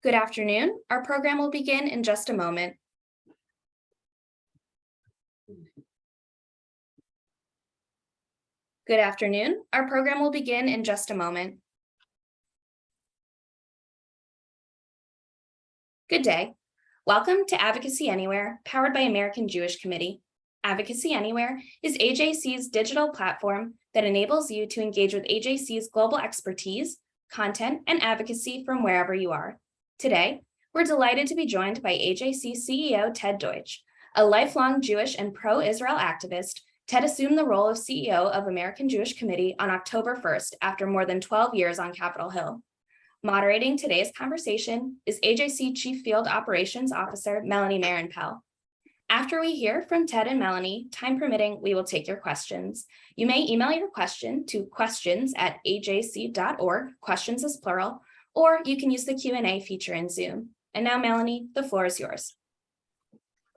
Good afternoon. Our program will begin in just a moment. Good afternoon. Our program will begin in just a moment. Good day. Welcome to Advocacy Anywhere, powered by American Jewish Committee. Advocacy Anywhere is AJC's digital platform that enables you to engage with AJC's global expertise, content, and advocacy from wherever you are. Today, we're delighted to be joined by AJC CEO Ted Deutch. A lifelong Jewish and pro-Israel activist, Ted assumed the role of CEO of American Jewish Committee on October 1st after more than 12 years on Capitol Hill. Moderating today's conversation is AJC Chief Field Operations Officer Melanie Marenpel. After we hear from Ted and Melanie, time permitting, we will take your questions. You may email your question to questions@ajc.org, questions is plural, or you can use the Q&A feature in Zoom. And now, Melanie, the floor is yours.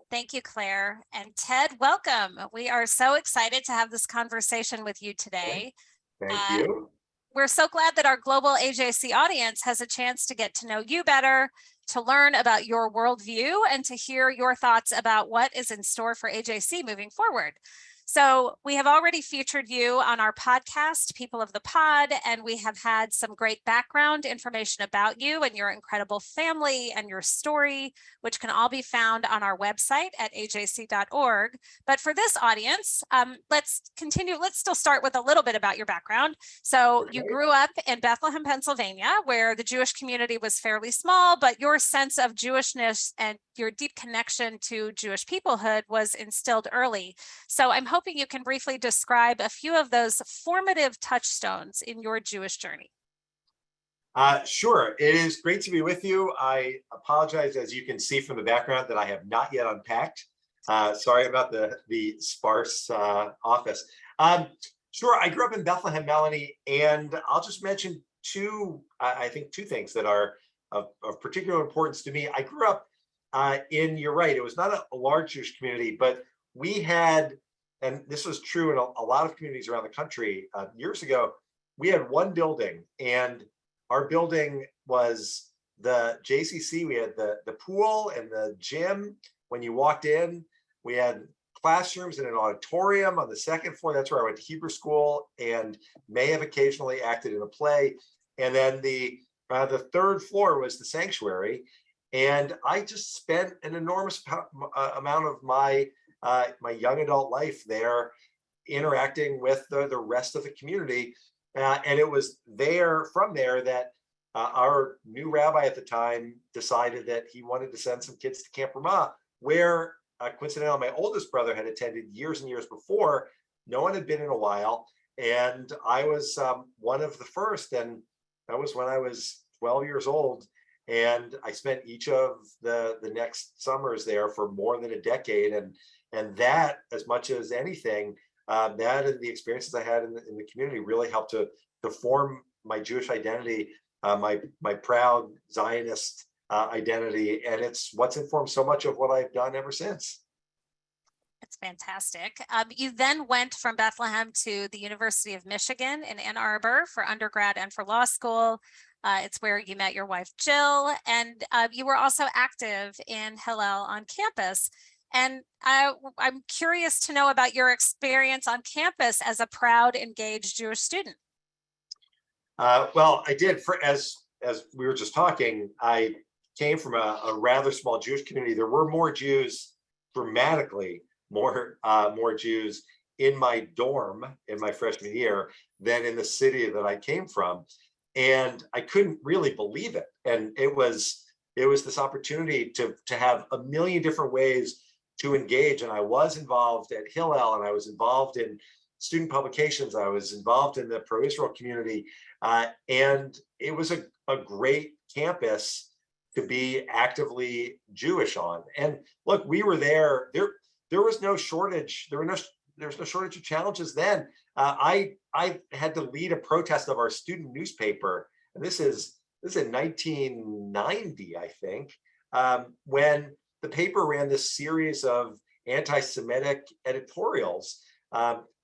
Thank you, Claire. And Ted, welcome. We are so excited to have this conversation with you today. Thank you. We're so glad that our global AJC audience has a chance to get to know you better, to learn about your worldview, and to hear your thoughts about what is in store for AJC moving forward. So we have already featured you on our podcast, People of the Pod, and we have had some great background information about you and your incredible family and your story, which can all be found on our website at ajc.org. But for this audience, let's continue. Let's still start with a little bit about your background. So you grew up in Bethlehem, Pennsylvania, where the Jewish community was fairly small, but your sense of Jewishness and your deep connection to Jewish peoplehood was instilled early. So I'm hoping you can briefly describe a few of those formative touchstones in your Jewish journey. Sure. It is great to be with you. I apologize, as you can see from the background, that I have not yet unpacked. Sorry about the sparse office. Sure. I grew up in Bethlehem, Melanie, and I'll just mention two things that are of particular importance to me. I grew up you're right, it was not a large Jewish community, but we had, and this was true in a lot of communities around the country years ago, we had one building, and our building was the JCC. We had the pool and the gym. When you walked in, we had classrooms and an auditorium on the second floor. That's where I went to Hebrew school and may have occasionally acted in a play. And then the third floor was the sanctuary. And I just spent an enormous amount of my young adult life there interacting with the rest of the community. And it was from there that our new rabbi at the time decided that he wanted to send some kids to Camp Ramah, where coincidentally my oldest brother had attended years and years before. No one had been in a while. And I was one of the first. And that was when I was 12 years old. And I spent each of the next summers there for more than a decade. And that, as much as anything, that and the experiences I had in the community really helped to form my Jewish identity, my proud Zionist identity. And it's what's informed so much of what I've done ever since. That's fantastic. You then went from Bethlehem to the University of Michigan in Ann Arbor for undergrad and for law school. It's where you met your wife, Jill, and you were also active in Hillel on campus. And I'm curious to know about your experience on campus as a proud, engaged Jewish student. Well, I did. As we were just talking, I came from a rather small Jewish community. There were more Jews, dramatically more Jews in my dorm in my freshman year than in the city that I came from. And I couldn't really believe it. And it was this opportunity to have a million different ways to engage. And I was involved at Hillel, and I was involved in student publications. I was involved in the pro-Israel community. And it was a great campus to be actively Jewish on. And look, we were there was no shortage. There's no shortage of challenges then. I had to lead a protest of our student newspaper, and this is in 1990, I think, when the paper ran this series of anti-Semitic editorials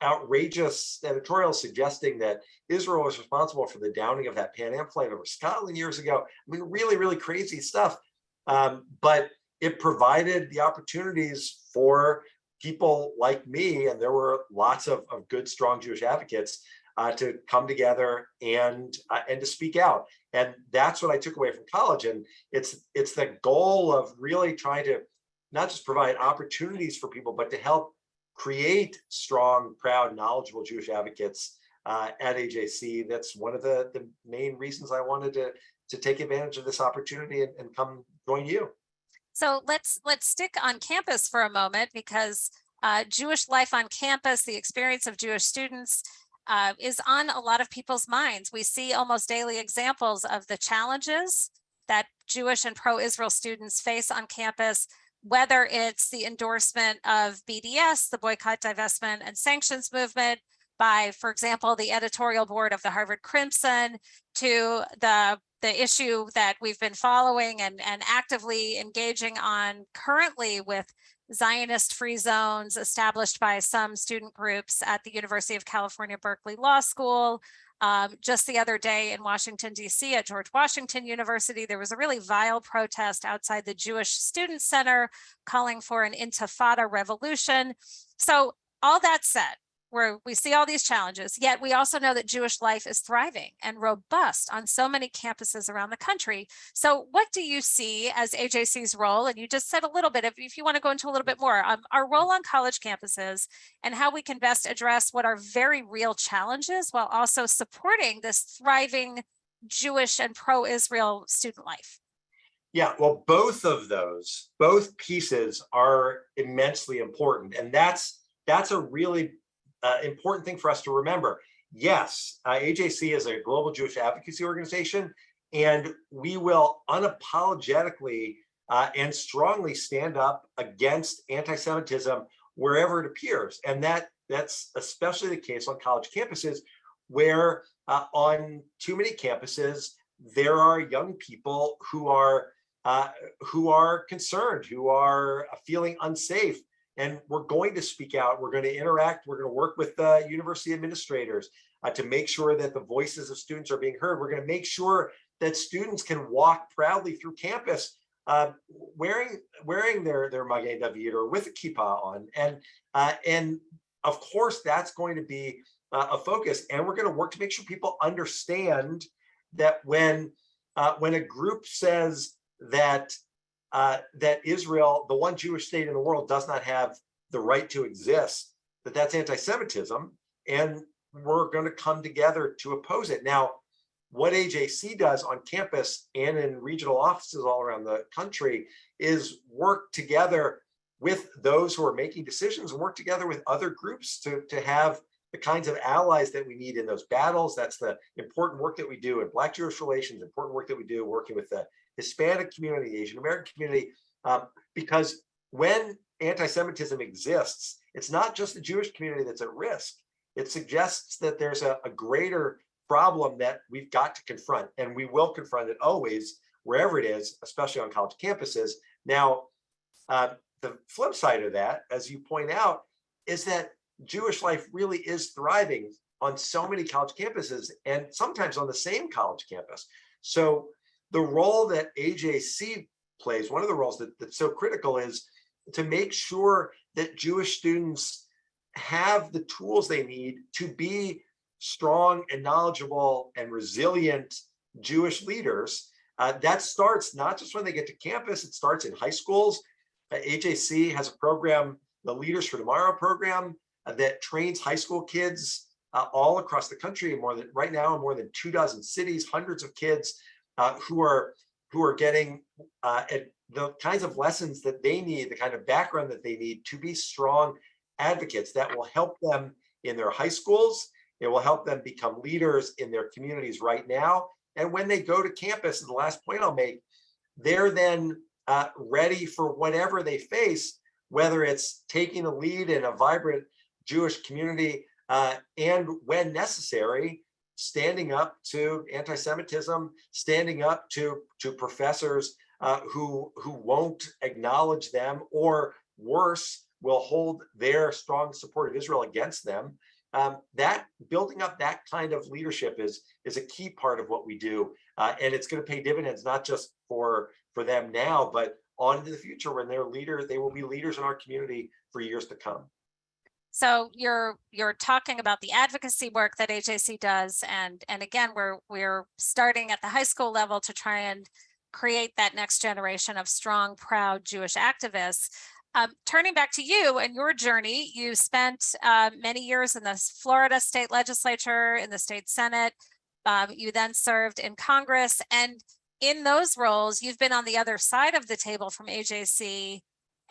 outrageous editorials suggesting that Israel was responsible for the downing of that Pan Am flight over Scotland years ago. I mean, really, really crazy stuff. But it provided the opportunities for people like me, and there were lots of good, strong Jewish advocates to come together and to speak out. And that's what I took away from college. And it's the goal of really trying to not just provide opportunities for people, but to help create strong, proud, knowledgeable Jewish advocates at AJC. That's one of the main reasons I wanted to take advantage of this opportunity and come join you. So let's stick on campus for a moment, because Jewish life on campus, the experience of Jewish students, is on a lot of people's minds. We see almost daily examples of the challenges that Jewish and pro-Israel students face on campus, whether it's the endorsement of BDS, the boycott, divestment, and sanctions movement by, for example, the editorial board of the Harvard Crimson, to the issue that we've been following and actively engaging on currently with Zionist free zones established by some student groups at the University of California, Berkeley Law School. Just the other day in Washington, D.C. at George Washington University, there was a really vile protest outside the Jewish Student Center calling for an intifada revolution. So all that said, where we see all these challenges, yet we also know that Jewish life is thriving and robust on so many campuses around the country. So what do you see as AJC's role? And you just said a little bit, if you want to go into a little bit more, our role on college campuses and how we can best address what are very real challenges while also supporting this thriving Jewish and pro-Israel student life. Yeah, well, both pieces are immensely important. And that's a really important thing for us to remember. Yes, AJC is a global Jewish advocacy organization, and we will unapologetically and strongly stand up against anti-Semitism wherever it appears. And that's especially the case on college campuses, where on too many campuses, there are young people who are concerned, who are feeling unsafe. And we're going to speak out, we're going to interact, we're going to work with the university administrators to make sure that the voices of students are being heard. We're going to make sure that students can walk proudly through campus wearing their Magen David or with a kippah on. And of course, that's going to be a focus. And we're going to work to make sure people understand that when a group says that Israel, the one Jewish state in the world, does not have the right to exist, that's anti-Semitism, and we're going to come together to oppose it. Now, what AJC does on campus and in regional offices all around the country is work together with those who are making decisions and work together with other groups to have the kinds of allies that we need in those battles. That's the important work that we do in Black Jewish relations, important work that we do working with the Hispanic community, Asian American community, because when anti-Semitism exists, it's not just the Jewish community that's at risk. It suggests that there's a greater problem that we've got to confront, and we will confront it always, wherever it is, especially on college campuses. Now, the flip side of that, as you point out, is that Jewish life really is thriving on so many college campuses, and sometimes on the same college campus. So the role that AJC plays, one of the roles that's so critical, is to make sure that Jewish students have the tools they need to be strong and knowledgeable and resilient Jewish leaders. That starts not just when they get to campus, it starts in high schools. AJC has a program, the Leaders for Tomorrow program, that trains high school kids all across the country, right now in more than 24 cities, hundreds of kids who are getting the kinds of lessons that they need, the kind of background that they need to be strong advocates that will help them in their high schools. It will help them become leaders in their communities right now. And when they go to campus, and the last point I'll make, they're then ready for whatever they face, whether it's taking the lead in a vibrant Jewish community and, when necessary, standing up to anti-Semitism, standing up to professors who won't acknowledge them, or worse, will hold their strong support of Israel against them. That building up that kind of leadership is a key part of what we do, and it's going to pay dividends not just for them now, but on into the future when they're leaders. They will be leaders in our community for years to come. So you're talking about the advocacy work that AJC does, and again, we're starting at the high school level to try and create that next generation of strong, proud Jewish activists. Turning back to you and your journey, you spent many years in the Florida state legislature, in the state Senate. You then served in Congress, and in those roles, you've been on the other side of the table from AJC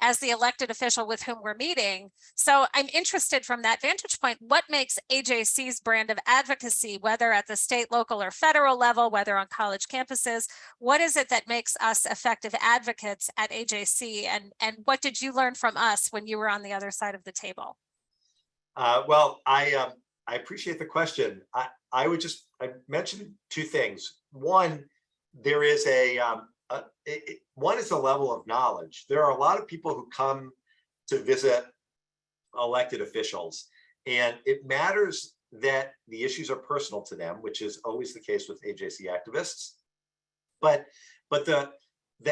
as the elected official with whom we're meeting. So I'm interested from that vantage point, what makes AJC's brand of advocacy, whether at the state, local, or federal level, whether on college campuses, what is it that makes us effective advocates at AJC? And what did you learn from us when you were on the other side of the table? Well, I appreciate the question. I mentioned two things. One, there is one is the level of knowledge. There are a lot of people who come to visit elected officials, and it matters that the issues are personal to them, which is always the case with AJC activists. But the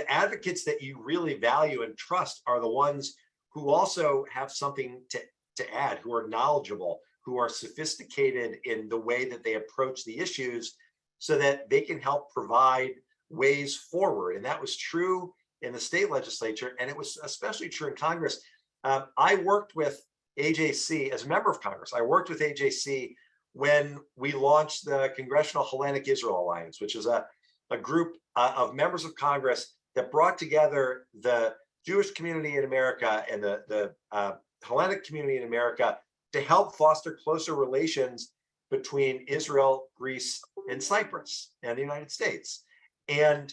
advocates that you really value and trust are the ones who also have something to add, who are knowledgeable, who are sophisticated in the way that they approach the issues, so that they can help provide ways forward. And that was true in the state legislature, and it was especially true in Congress. I worked with AJC as a member of Congress. I worked with AJC when we launched the Congressional Hellenic Israel Alliance, which is a group of members of Congress that brought together the Jewish community in America and the Hellenic community in America to help foster closer relations between Israel, Greece, and Cyprus and the United States. And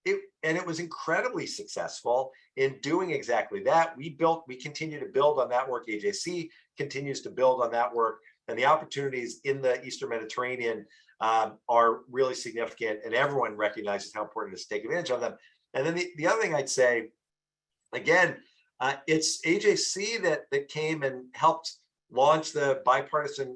it was incredibly successful in doing exactly that. We continue to build on that work. AJC continues to build on that work, and the opportunities in the Eastern Mediterranean are really significant, and everyone recognizes how important it is to take advantage of them. And then the other thing I'd say, again, it's AJC that came and helped launch the bipartisan.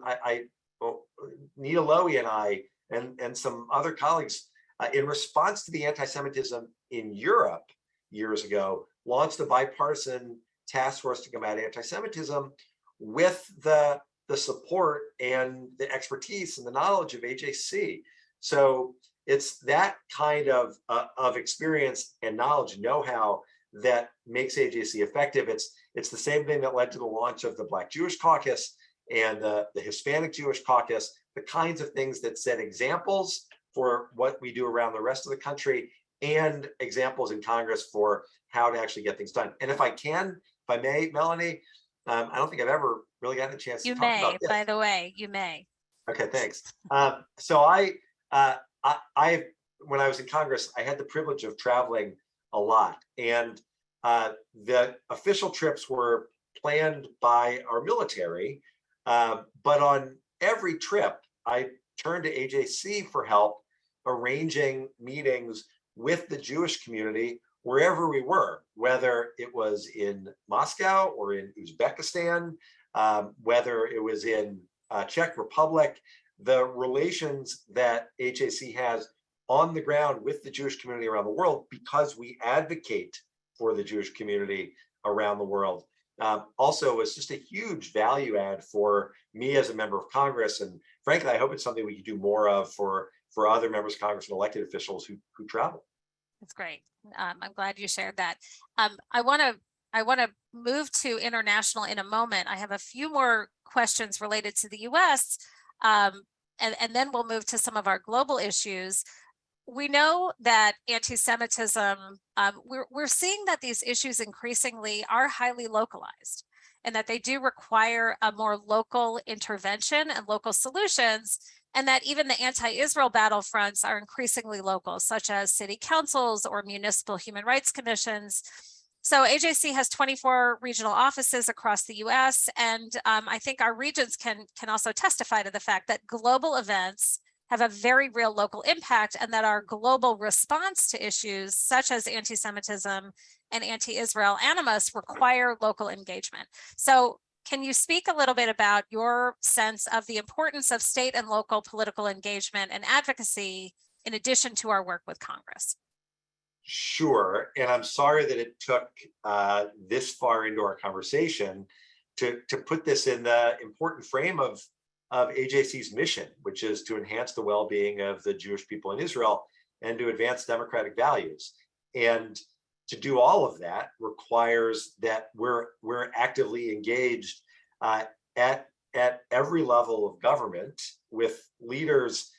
Nita Lowy and I and some other colleagues, in response to the anti-Semitism in Europe years ago, launched a bipartisan task force to combat anti-Semitism with the support and the expertise and the knowledge of AJC. So it's that kind of experience and knowledge and know-how that makes AJC effective. It's the same thing that led to the launch of the Black Jewish Caucus and the Hispanic Jewish Caucus, the kinds of things that set examples for what we do around the rest of the country, and examples in Congress for how to actually get things done. And if I may, Melanie, I don't think I've ever really gotten a chance to talk about this. By the way, you may. Okay, thanks. So I when I was in Congress, I had the privilege of traveling a lot, and the official trips were planned by our military, but on every trip, I turned to AJC for help arranging meetings with the Jewish community wherever we were, whether it was in Moscow or in Uzbekistan, whether it was in Czech Republic. The relations that AJC has on the ground with the Jewish community around the world, because we advocate for the Jewish community around the world, also was just a huge value add for me as a member of Congress. And frankly, I hope it's something we can do more of for other members of Congress and elected officials who travel. That's great. I'm glad you shared that. I want to move to international in a moment. I have a few more questions related to the US, and then we'll move to some of our global issues. We know that anti-Semitism, we're seeing that these issues increasingly are highly localized, and that they do require a more local intervention and local solutions, and that even the anti-Israel battlefronts are increasingly local, such as city councils or municipal human rights commissions. So AJC has 24 regional offices across the US, and I think our regions can also testify to the fact that global events have a very real local impact, and that our global response to issues such as anti-Semitism and anti-Israel animus require local engagement. So can you speak a little bit about your sense of the importance of state and local political engagement and advocacy in addition to our work with Congress? Sure, and I'm sorry that it took this far into our conversation to put this in the important frame of AJC's mission, which is to enhance the well-being of the Jewish people in Israel and to advance democratic values. And to do all of that requires that we're actively engaged at every level of government with leaders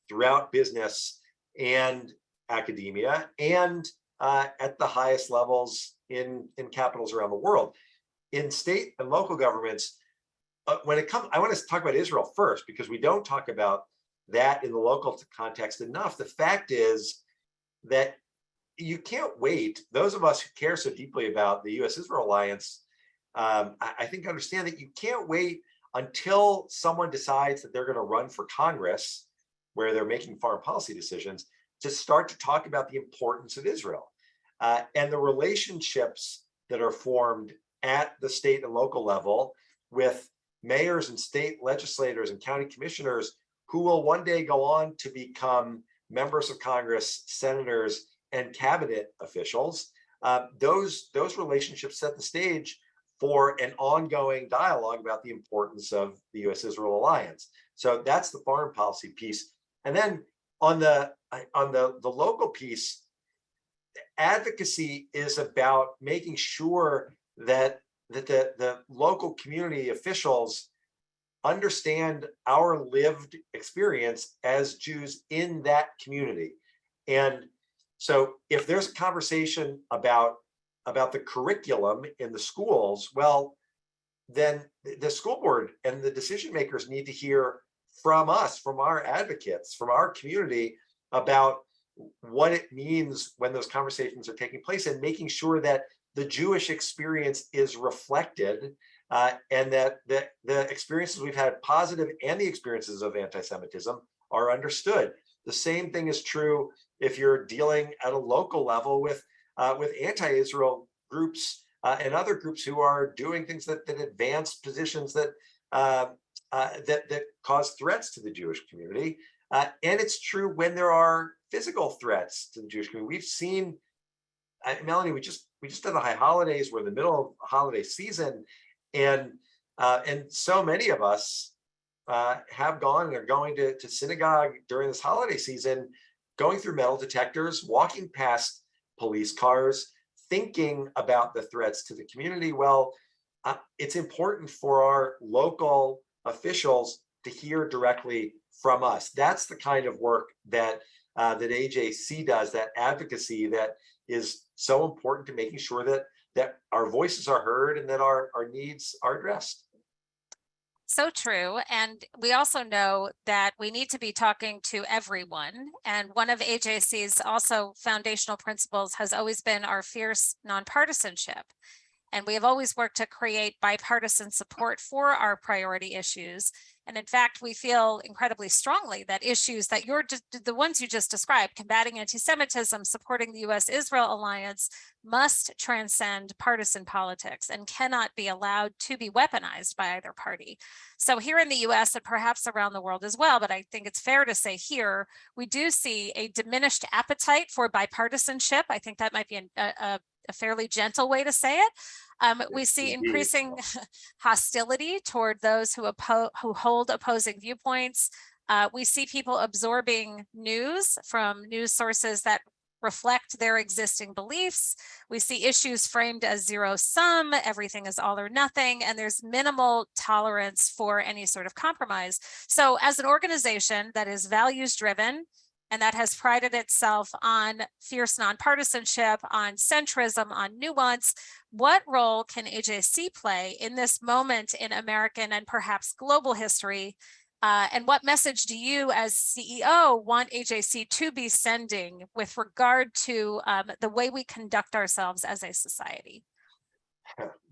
throughout business and academia, and at the highest levels in capitals around the world. In state and local governments, when it comes, I want to talk about Israel first, because we don't talk about that in the local context enough. The fact is that you can't wait. Those of us who care so deeply about the U.S.-Israel alliance, I think understand that you can't wait until someone decides that they're going to run for Congress, where they're making foreign policy decisions, to start to talk about the importance of Israel and the relationships that are formed at the state and local level with mayors and state legislators and county commissioners who will one day go on to become members of Congress, senators, and cabinet officials. Those relationships set the stage for an ongoing dialogue about the importance of the U.S.-Israel alliance. So that's the foreign policy piece. And then on the local piece, advocacy is about making sure that the local community officials understand our lived experience as Jews in that community. And so if there's a conversation about the curriculum in the schools, well, then the school board and the decision makers need to hear from us, from our advocates, from our community about what it means when those conversations are taking place, and making sure that the Jewish experience is reflected and that the experiences we've had, positive and the experiences of anti-Semitism, are understood. The same thing is true if you're dealing at a local level with anti-Israel groups and other groups who are doing things that advance positions that cause threats to the Jewish community. And it's true when there are physical threats to the Jewish community. We've seen, Melanie, we just did the high holidays. We're in the middle of holiday season, and so many of us have gone and are going to synagogue during this holiday season, going through metal detectors, walking past police cars, thinking about the threats to the community. Well, it's important for our local officials to hear directly from us. That's the kind of work that AJC does, that advocacy that is so important to making sure that our voices are heard and that our needs are addressed. So true. And we also know that we need to be talking to everyone. And one of AJC's also foundational principles has always been our fierce nonpartisanship. And we have always worked to create bipartisan support for our priority issues. And in fact, we feel incredibly strongly that issues that the ones you just described, combating anti-Semitism, supporting the U.S.-Israel alliance, must transcend partisan politics and cannot be allowed to be weaponized by either party. So here in the U.S. and perhaps around the world as well, but I think it's fair to say here, we do see a diminished appetite for bipartisanship. I think that might be a fairly gentle way to say it. We see increasing hostility toward those who hold opposing viewpoints. We see people absorbing news from news sources that reflect their existing beliefs. We see issues framed as zero sum, everything is all or nothing, and there's minimal tolerance for any sort of compromise. So as an organization that is values driven, and that has prided itself on fierce nonpartisanship, on centrism, on nuance, what role can AJC play in this moment in American and perhaps global history? And what message do you as CEO want AJC to be sending with regard to the way we conduct ourselves as a society?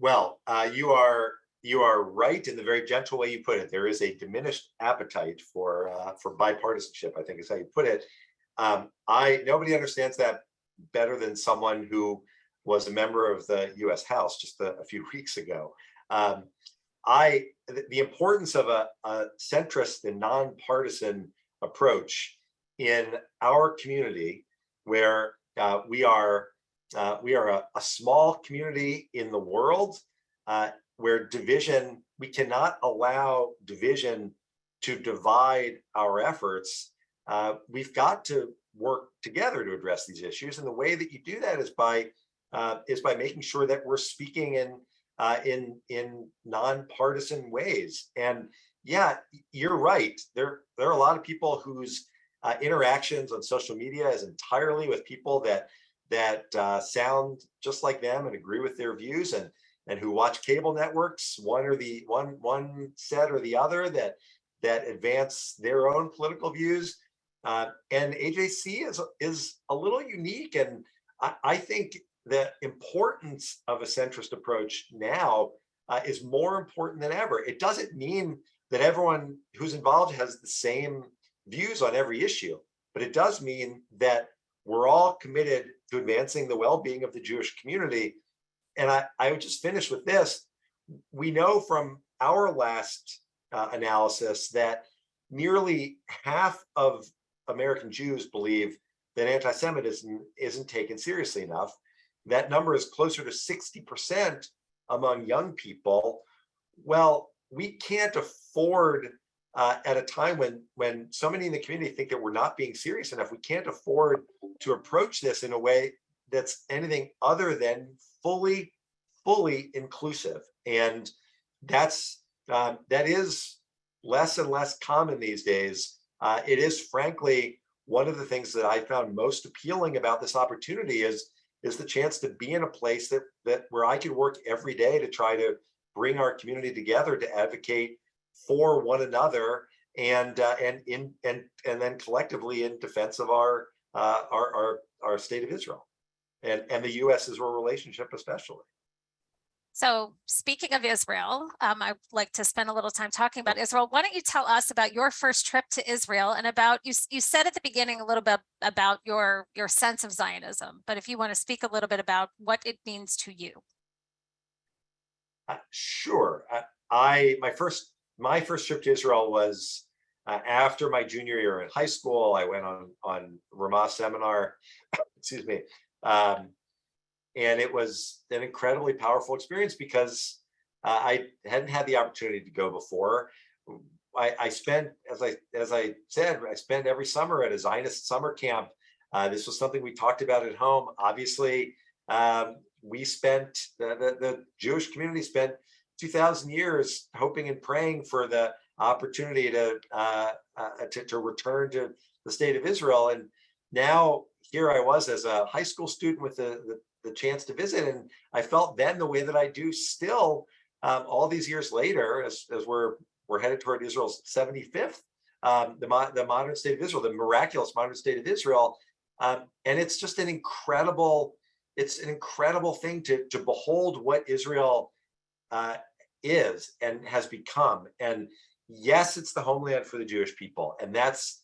Well, you are You are right in the very gentle way you put it. There is a diminished appetite for bipartisanship, I think is how you put it. Nobody understands that better than someone who was a member of the U.S. House just a few weeks ago. The importance of a centrist and nonpartisan approach in our community, where we are a small community in the world, where we cannot allow division to divide our efforts. We've got to work together to address these issues, and the way that you do that is by making sure that we're speaking in nonpartisan ways. And yeah, you're right. There are a lot of people whose interactions on social media is entirely with people that sound just like them and agree with their views, and who watch cable networks, one set or the other, that advance their own political views. And AJC is a little unique, and I think the importance of a centrist approach now is more important than ever. It doesn't mean that everyone who's involved has the same views on every issue, but it does mean that we're all committed to advancing the well-being of the Jewish community. And I would just finish with this. We know from our last analysis that nearly half of American Jews believe that anti-Semitism isn't taken seriously enough. That number is closer to 60% among young people. Well, we can't afford, at a time when so many in the community think that we're not being serious enough, we can't afford to approach this in a way that's anything other than fully inclusive. And that is less and less common these days. It is frankly one of the things that I found most appealing about this opportunity is the chance to be in a place that where I can work every day to try to bring our community together to advocate for one another and then collectively in defense of our state of Israel and the U.S.'s relationship especially. So speaking of Israel, I'd like to spend a little time talking about Israel. Why don't you tell us about your first trip to Israel and about, you said at the beginning a little bit about your sense of Zionism, but if you want to speak a little bit about what it means to you. Sure. My first trip to Israel was after my junior year in high school. I went on Ramah seminar, excuse me. And it was an incredibly powerful experience because I hadn't had the opportunity to go before. I spent, as I said, I spent every summer at a Zionist summer camp. This was something we talked about at home. Obviously, we spent, the Jewish community spent 2,000 years hoping and praying for the opportunity to return to the state of Israel. And now here I was as a high school student with the chance to visit, and I felt then the way that I do still, all these years later, as we're headed toward Israel's 75th, the modern state of Israel, the miraculous modern state of Israel, and it's just an incredible thing to behold what Israel is and has become. And yes, it's the homeland for the Jewish people, and that's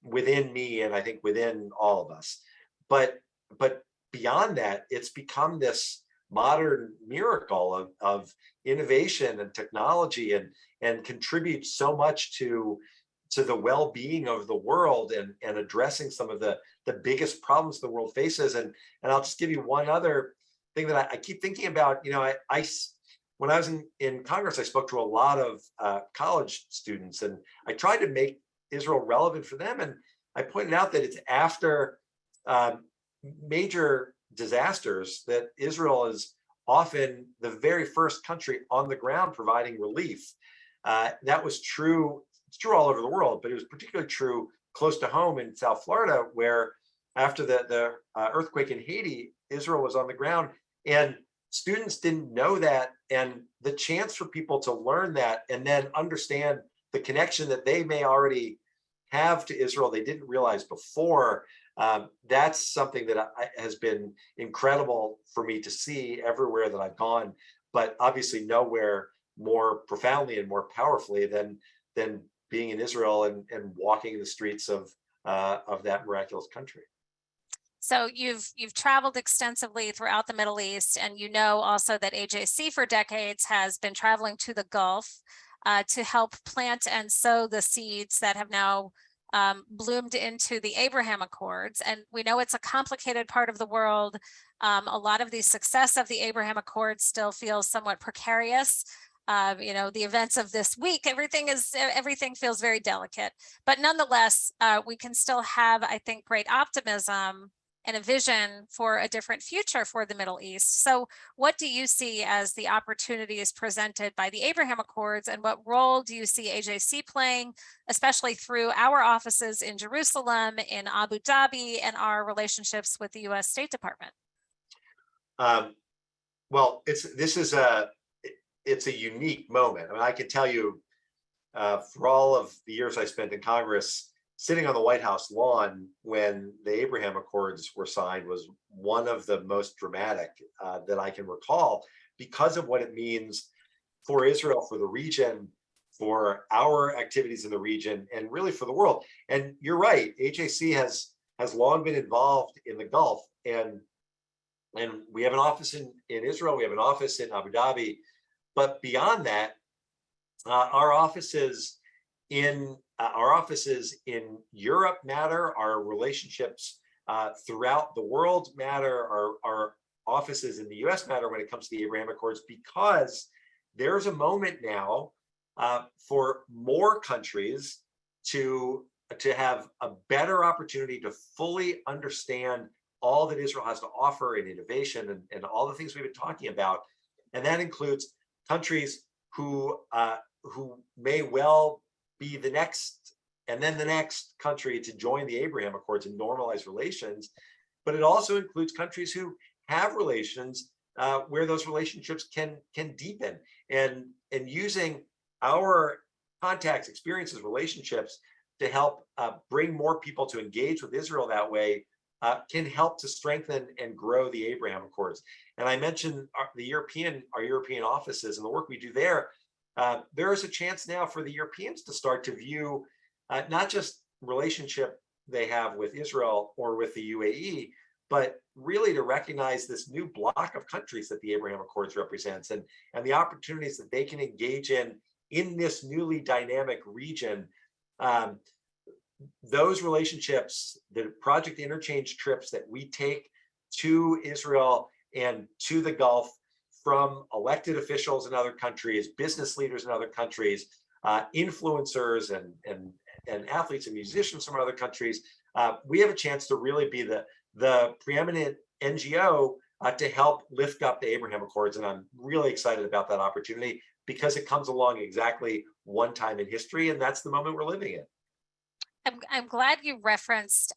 within me, and I think within all of us. But beyond that, it's become this modern miracle of innovation and technology, and contributes so much to the well-being of the world and addressing some of the biggest problems the world faces. And I'll just give you one other thing that I keep thinking about. When I was in Congress, I spoke to a lot of college students, and I tried to make Israel relevant for them. And I pointed out that it's after major disasters that Israel is often the very first country on the ground providing relief. That was true. It's true all over the world, but it was particularly true close to home in South Florida, where after the earthquake in Haiti, Israel was on the ground, and students didn't know that. And the chance for people to learn that and then understand the connection that they may already have to Israel they didn't realize before, that's something that has been incredible for me to see everywhere that I've gone. but obviously nowhere more profoundly and more powerfully than being in Israel and walking the streets of that miraculous country. So you've traveled extensively throughout the Middle East, and you know also that AJC for decades has been traveling to the Gulf to help plant and sow the seeds that have now bloomed into the Abraham Accords. And we know it's a complicated part of the world. A lot of the success of the Abraham Accords still feels somewhat precarious. The events of this week, everything feels very delicate. But nonetheless, we can still have, I think, great optimism and a vision for a different future for the Middle East. So what do you see as the opportunities presented by the Abraham Accords, and what role do you see AJC playing, especially through our offices in Jerusalem, in Abu Dhabi, and our relationships with the US State Department? Well, it's a unique moment. I mean, I can tell you, for all of the years I spent in Congress, sitting on the White House lawn when the Abraham Accords were signed was one of the most dramatic that I can recall, because of what it means for Israel, for the region, for our activities in the region, and really for the world. And you're right, AJC has long been involved in the Gulf, and we have an office in Israel, we have an office in Abu Dhabi, but beyond that, our offices in Europe matter. Our relationships throughout the world matter. Our offices in the US matter when it comes to the Abraham Accords, because there's a moment now for more countries to have a better opportunity to fully understand all that Israel has to offer in innovation and all the things we've been talking about. And that includes countries who may well be the next and then the next country to join the Abraham Accords and normalize relations. But it also includes countries who have relations where those relationships can deepen, and using our contacts, experiences, relationships to help bring more people to engage with Israel that way can help to strengthen and grow the Abraham Accords. And I mentioned our European offices and the work we do there. There is a chance now for the Europeans to start to view not just relationship they have with Israel or with the UAE, but really to recognize this new block of countries that the Abraham Accords represents, and the opportunities that they can engage in this newly dynamic region. Those relationships, the project interchange trips that we take to Israel and to the Gulf from elected officials in other countries, business leaders in other countries, influencers and athletes and musicians from other countries, we have a chance to really be the preeminent NGO to help lift up the Abraham Accords. And I'm really excited about that opportunity, because it comes along exactly one time in history, and that's the moment we're living in. I'm glad you referenced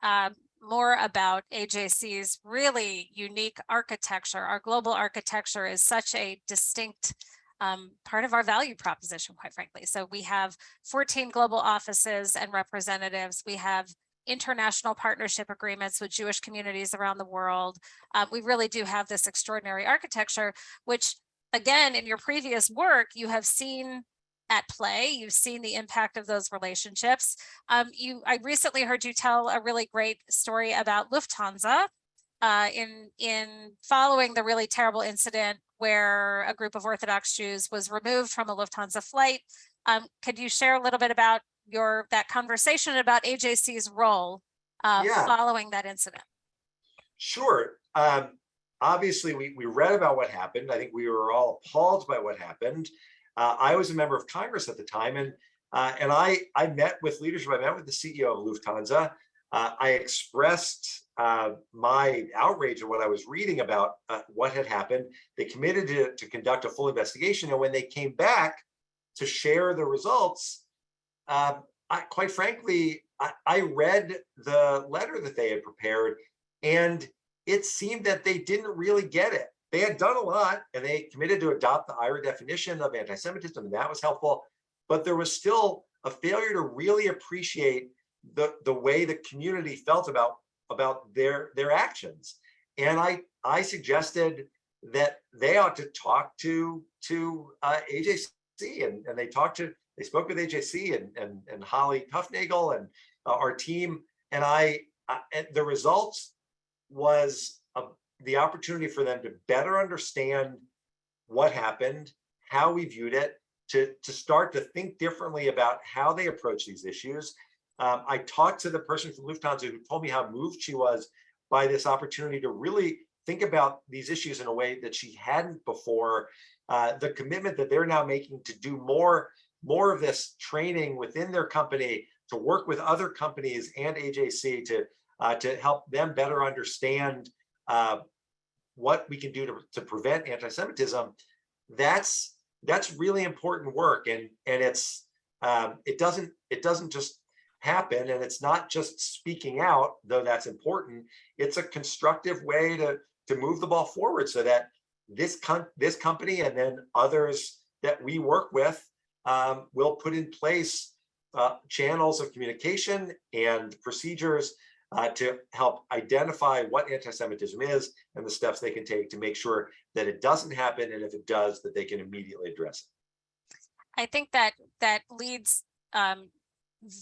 more about AJC's really unique architecture. Our global architecture is such a distinct part of our value proposition, quite frankly. So we have 14 global offices and representatives. We have international partnership agreements with Jewish communities around the world. We really do have this extraordinary architecture, which, again, in your previous work, you have seen at play. You've seen the impact of those relationships. I recently heard you tell a really great story about Lufthansa in following the really terrible incident where a group of Orthodox Jews was removed from a Lufthansa flight. Could you share a little bit about that conversation about AJC's role following that incident? Sure. Obviously, we read about what happened. I think we were all appalled by what happened. I was a member of Congress at the time, and I met with leadership. I met with the CEO of Lufthansa. I expressed my outrage at what I was reading about what had happened. They committed to conduct a full investigation, and when they came back to share the results, quite frankly, I read the letter that they had prepared, and it seemed that they didn't really get it. They had done a lot, and they committed to adopt the IHRA definition of anti-Semitism, and that was helpful. But there was still a failure to really appreciate the way the community felt about their actions. And I suggested that they ought to talk to AJC, and they spoke with AJC and Holly Tuffnagel and our team, and and the results was the opportunity for them to better understand what happened, how we viewed it, to start to think differently about how they approach these issues. I talked to the person from Lufthansa who told me how moved she was by this opportunity to really think about these issues in a way that she hadn't before. The commitment that they're now making to do more of this training within their company, to work with other companies and AJC to help them better understand what we can do to prevent anti-Semitism. That's really important work, and it's it doesn't just happen, and it's not just speaking out, though that's important. It's a constructive way to move the ball forward, so that this company and then others that we work with will put in place channels of communication and procedures to help identify what anti-Semitism is and the steps they can take to make sure that it doesn't happen, and if it does, that they can immediately address it. I think that leads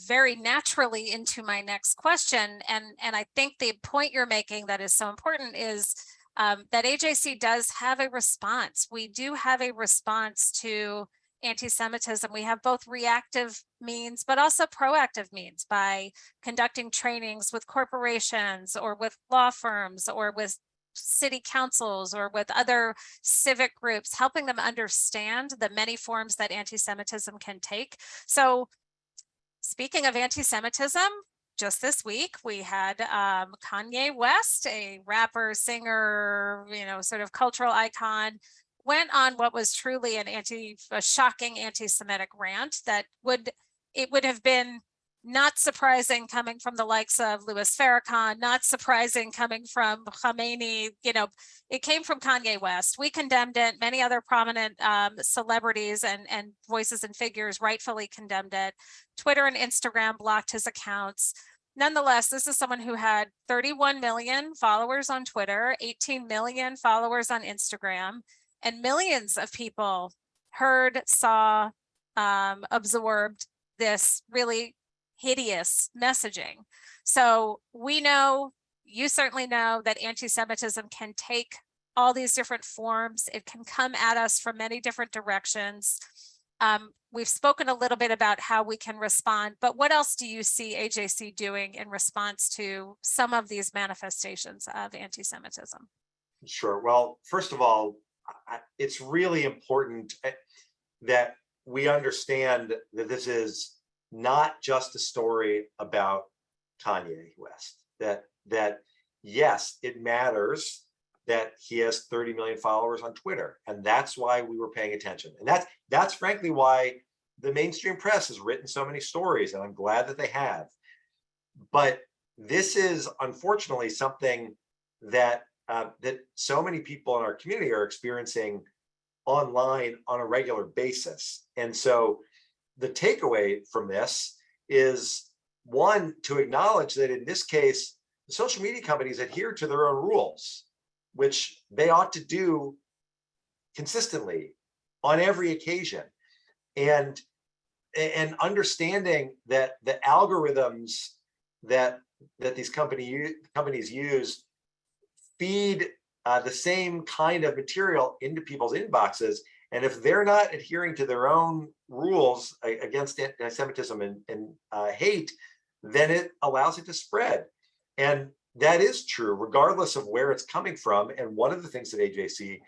very naturally into my next question, and I think the point you're making that is so important is that AJC does have a response. We do have a response to anti-Semitism. We have both reactive means, but also proactive means by conducting trainings with corporations or with law firms or with city councils or with other civic groups, helping them understand the many forms that anti-Semitism can take. So speaking of anti-Semitism, just this week, we had Kanye West, a rapper, singer, sort of cultural icon, went on what was truly a shocking anti-Semitic rant that would have been not surprising coming from the likes of Louis Farrakhan, not surprising coming from Khamenei. It came from Kanye West. We condemned it. Many other prominent celebrities and voices and figures rightfully condemned it. Twitter and Instagram blocked his accounts. Nonetheless, this is someone who had 31 million followers on Twitter, 18 million followers on Instagram, and millions of people heard, saw, absorbed this really hideous messaging. So we know, you certainly know, that anti-Semitism can take all these different forms. It can come at us from many different directions. We've spoken a little bit about how we can respond, but what else do you see AJC doing in response to some of these manifestations of anti-Semitism? Sure. Well, first of all, it's really important that we understand that this is not just a story about Kanye West. That yes, it matters that he has 30 million followers on Twitter, and that's why we were paying attention. And that's frankly why the mainstream press has written so many stories, and I'm glad that they have. But this is unfortunately something that that so many people in our community are experiencing online on a regular basis. And so the takeaway from this is, one, to acknowledge that in this case, the social media companies adhere to their own rules, which they ought to do consistently on every occasion. And understanding that the algorithms that these companies use feed the same kind of material into people's inboxes. And if they're not adhering to their own rules against anti-Semitism and hate, then it allows it to spread. And that is true, regardless of where it's coming from. And one of the things that AJC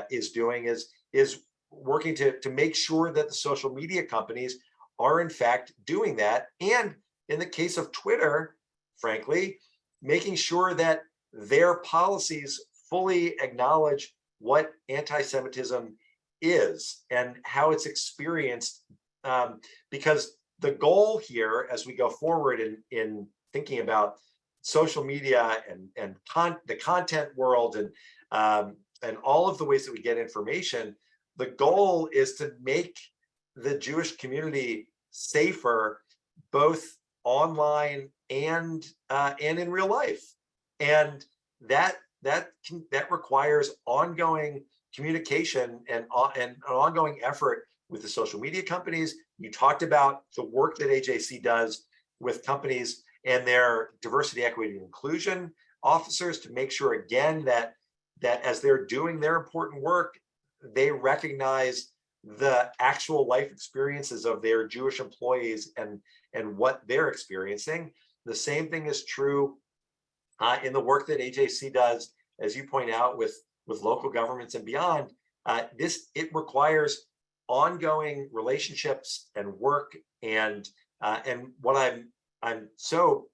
is doing is working to make sure that the social media companies are in fact doing that. And in the case of Twitter, frankly, making sure that their policies fully acknowledge what anti-Semitism is and how it's experienced, because the goal here, as we go forward in thinking about social media and the content world and all of the ways that we get information, the goal is to make the Jewish community safer, both online and in real life. And that requires ongoing communication and an ongoing effort with the social media companies. You talked about the work that AJC does with companies and their diversity, equity, and inclusion officers to make sure, again, that as they're doing their important work, they recognize the actual life experiences of their Jewish employees and what they're experiencing. The same thing is true in the work that AJC does, as you point out, with local governments and beyond. It requires ongoing relationships and work, and what I'm so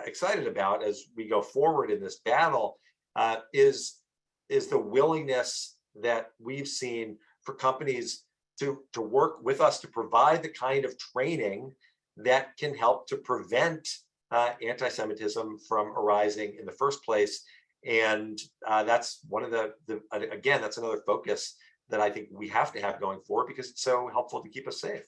excited about as we go forward in this battle is the willingness that we've seen for companies to work with us to provide the kind of training that can help to prevent anti-Semitism from arising in the first place. And that's one of again, that's another focus that I think we have to have going forward, because it's so helpful to keep us safe.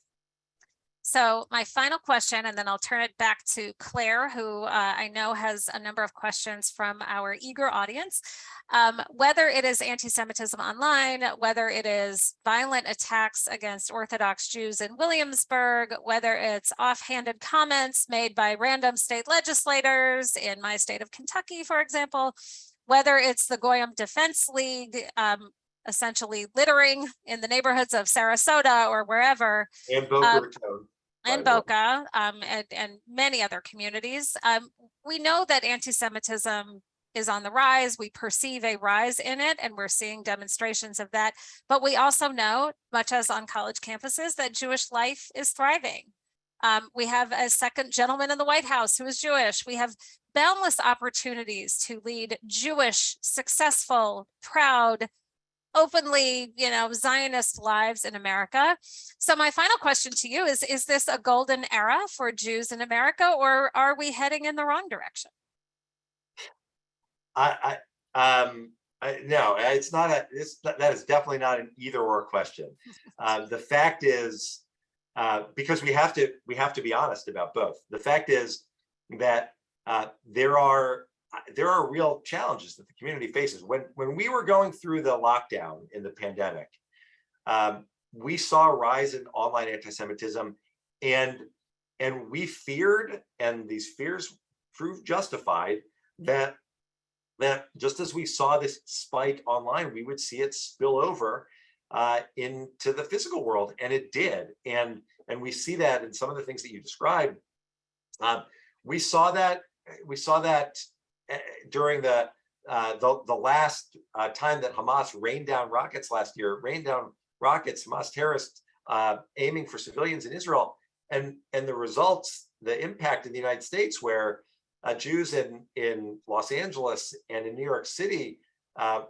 So my final question, and then I'll turn it back to Claire, who I know has a number of questions from our eager audience. Whether it is anti-Semitism online, whether it is violent attacks against Orthodox Jews in Williamsburg, whether it's offhanded comments made by random state legislators in my state of Kentucky, for example, whether it's the Goyim Defense League, essentially littering in the neighborhoods of Sarasota or wherever. And Boca Raton. And Boca, and many other communities. We know that anti-Semitism is on the rise. We perceive a rise in it, and we're seeing demonstrations of that. But we also know, much as on college campuses, that Jewish life is thriving. We have a second gentleman in the White House who is Jewish. We have boundless opportunities to lead Jewish, successful, proud, openly, Zionist lives in America. So my final question to you is this a golden era for Jews in America, or are we heading in the wrong direction? No, it's not that is definitely not an either or question. The fact is, because we have to be honest about both. The fact is that there are real challenges that the community faces. When we were going through the lockdown in the pandemic, we saw a rise in online anti-Semitism, and we feared, and these fears proved justified, that just as we saw this spike online, we would see it spill over into the physical world, and it did. And we see that in some of the things that you described. We saw that during the last time that Hamas rained down rockets last year, Hamas terrorists aiming for civilians in Israel, and the results, the impact in the United States, where Jews in Los Angeles and in New York City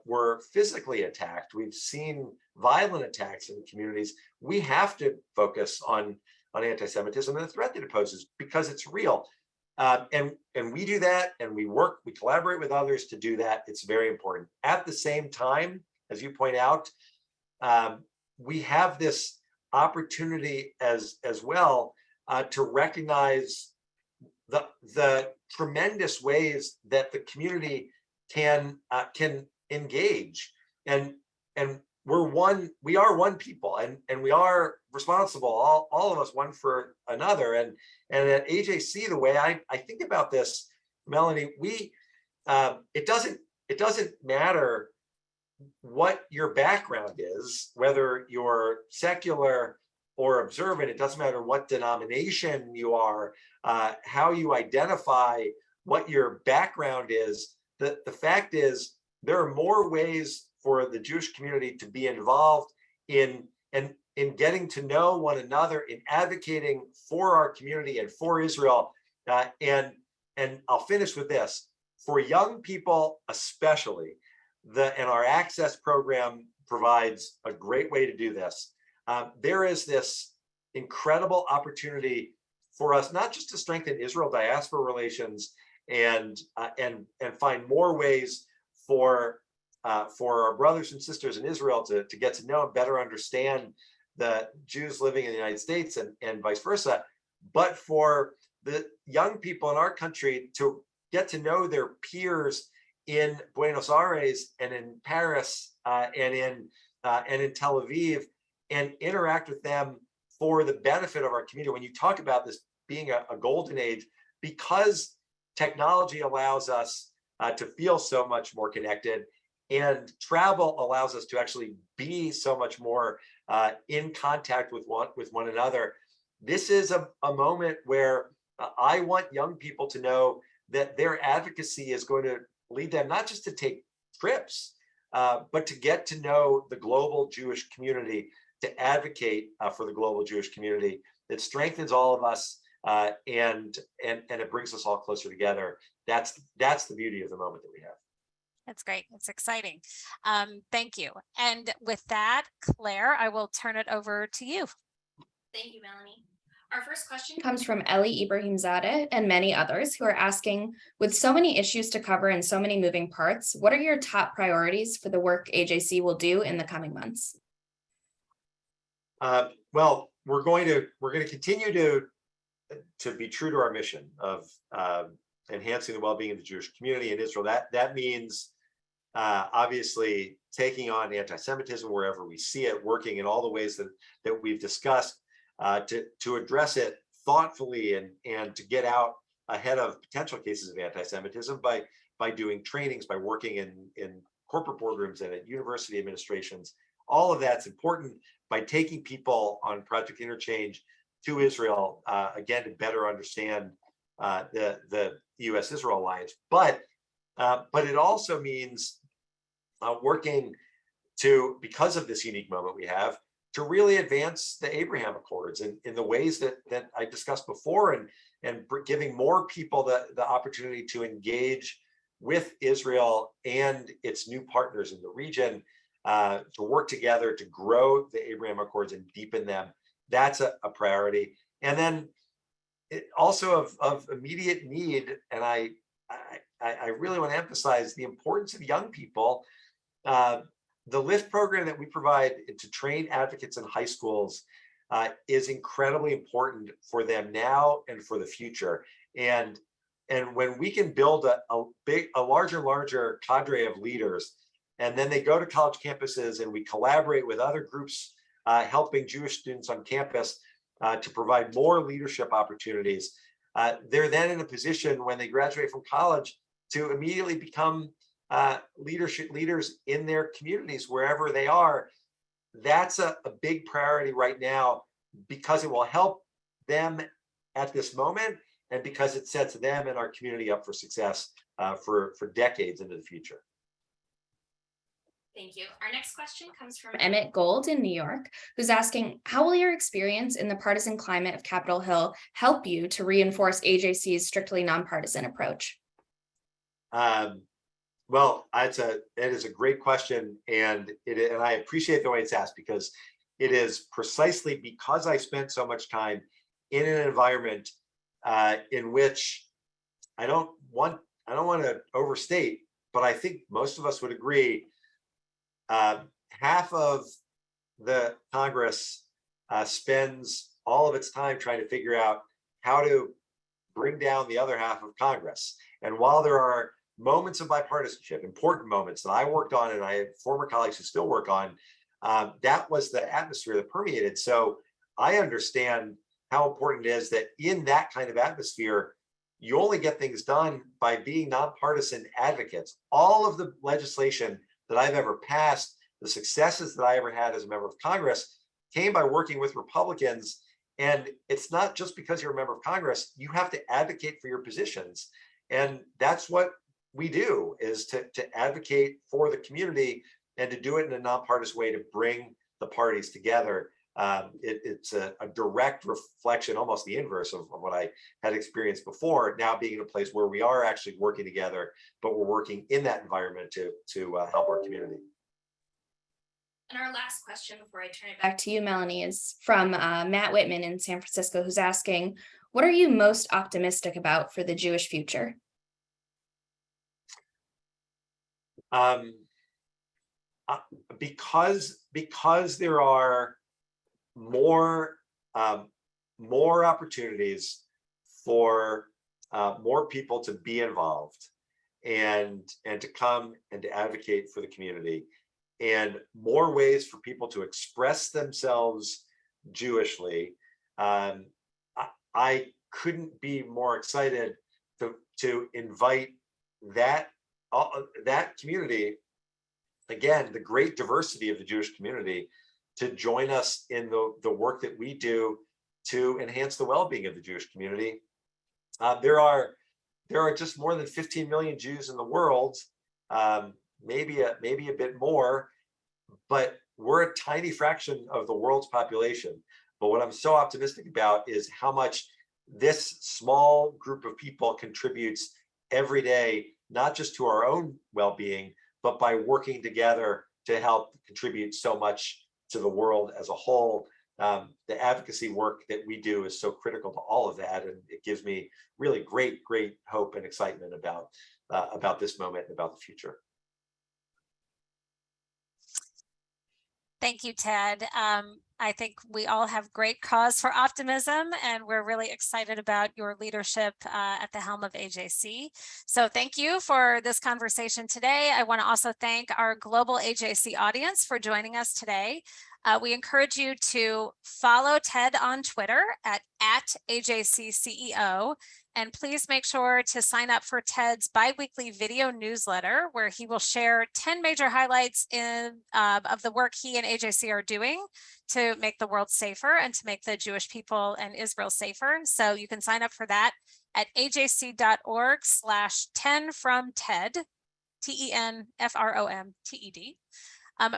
were physically attacked. We've seen violent attacks in communities. We have to focus on anti-Semitism and the threat that it poses, because it's real. And we do that, and we collaborate with others to do that. It's very important. At the same time, as you point out, we have this opportunity as well to recognize the tremendous ways that the community can engage, and we are one people, and we are responsible, all of us, one for another. And at AJC, the way I think about this, Melanie, it doesn't matter what your background is, whether you're secular or observant. It doesn't matter what denomination you are, how you identify, what your background is. The fact is, there are more ways for the Jewish community to be involved in getting to know one another, in advocating for our community and for Israel. And I'll finish with this: for young people especially, and our Access program provides a great way to do this. There is this incredible opportunity for us, not just to strengthen Israel diaspora relations and find more ways for our brothers and sisters in Israel to get to know and better understand the Jews living in the United States, and vice versa, but for the young people in our country to get to know their peers in Buenos Aires and in Paris and in Tel Aviv, and interact with them for the benefit of our community. When you talk about this being a golden age, because technology allows us to feel so much more connected, and travel allows us to actually be so much more in contact with one another. This is a moment where I want young people to know that their advocacy is going to lead them not just to take trips, but to get to know the global Jewish community, to advocate for the global Jewish community. It strengthens all of us, and it brings us all closer together. That's the beauty of the moment that we have. That's great. It's exciting. Thank you. And with that, Claire, I will turn it over to you. Thank you, Melanie. Our first question comes from Ellie Ibrahimzadeh and many others who are asking, with so many issues to cover and so many moving parts, what are your top priorities for the work AJC will do in the coming months? Well, we're going to continue to be true to our mission of enhancing the well-being of the Jewish community in Israel. That means obviously taking on anti-Semitism wherever we see it, working in all the ways that we've discussed to address it thoughtfully and to get out ahead of potential cases of anti-Semitism by doing trainings, by working in corporate boardrooms and at university administrations. All of that's important, by taking people on Project Interchange to Israel, again, to better understand the U.S.-Israel alliance. But it also means working because of this unique moment we have, to really advance the Abraham Accords in the ways that I discussed before, and giving more people the opportunity to engage with Israel and its new partners in the region, to work together to grow the Abraham Accords and deepen them. That's a priority. And then also of immediate need, and I really want to emphasize the importance of young people. The LIFT program that we provide to train advocates in high schools is incredibly important for them now and for the future. And when we can build a larger and larger cadre of leaders, and then they go to college campuses and we collaborate with other groups helping Jewish students on campus to provide more leadership opportunities, they're then in a position when they graduate from college to immediately become leaders in their communities wherever they are. That's a big priority right now, because it will help them at this moment, and because it sets them and our community up for success for decades into the future. Thank you. Our next question comes from Emmett Gold in New York, who's asking, how will your experience in the partisan climate of Capitol Hill help you to reinforce AJC's strictly nonpartisan approach? Well, it is a great question, and I appreciate the way it's asked, because it is precisely because I spent so much time in an environment in which I don't want to overstate, but I think most of us would agree, half of the Congress spends all of its time trying to figure out how to bring down the other half of Congress. And while there are moments of bipartisanship, important moments that I worked on, and I have former colleagues who still work on, that was the atmosphere that permeated. So I understand how important it is that in that kind of atmosphere, you only get things done by being nonpartisan advocates. All of the legislation that I've ever passed, the successes that I ever had as a member of Congress, came by working with Republicans. And it's not just because you're a member of Congress, you have to advocate for your positions. And that's what we do, is to advocate for the community and to do it in a nonpartisan way to bring the parties together. It's a direct reflection, almost the inverse of what I had experienced before, now being in a place where we are actually working together, but we're working in that environment to help our community. And our last question before I turn it back to you, Melanie, is from Matt Whitman in San Francisco, who's asking, what are you most optimistic about for the Jewish future? Because there are more opportunities for more people to be involved, and to come and to advocate for the community, and more ways for people to express themselves Jewishly. I couldn't be more excited to invite that community, again, the great diversity of the Jewish community, to join us in the work that we do to enhance the well-being of the Jewish community. There are just more than 15 million Jews in the world, maybe a bit more, but we're a tiny fraction of the world's population. But what I'm so optimistic about is how much this small group of people contributes every day, not just to our own well-being, but by working together to help contribute so much to the world as a whole. The advocacy work that we do is so critical to all of that, and it gives me really great hope and excitement about this moment and about the future. Thank you, Ted. I think we all have great cause for optimism, and we're really excited about your leadership at the helm of AJC. So thank you for this conversation today. I want to also thank our global AJC audience for joining us today. We encourage you to follow Ted on Twitter at AJC CEO, and please make sure to sign up for Ted's biweekly video newsletter, where he will share 10 major highlights of the work he and AJC are doing to make the world safer and to make the Jewish people and Israel safer. So you can sign up for that at ajc.org/10fromted, TENFROMTED.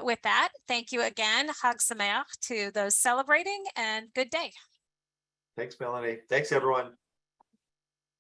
With that, thank you again. Chag Sameach to those celebrating, and good day. Thanks, Melanie. Thanks, everyone.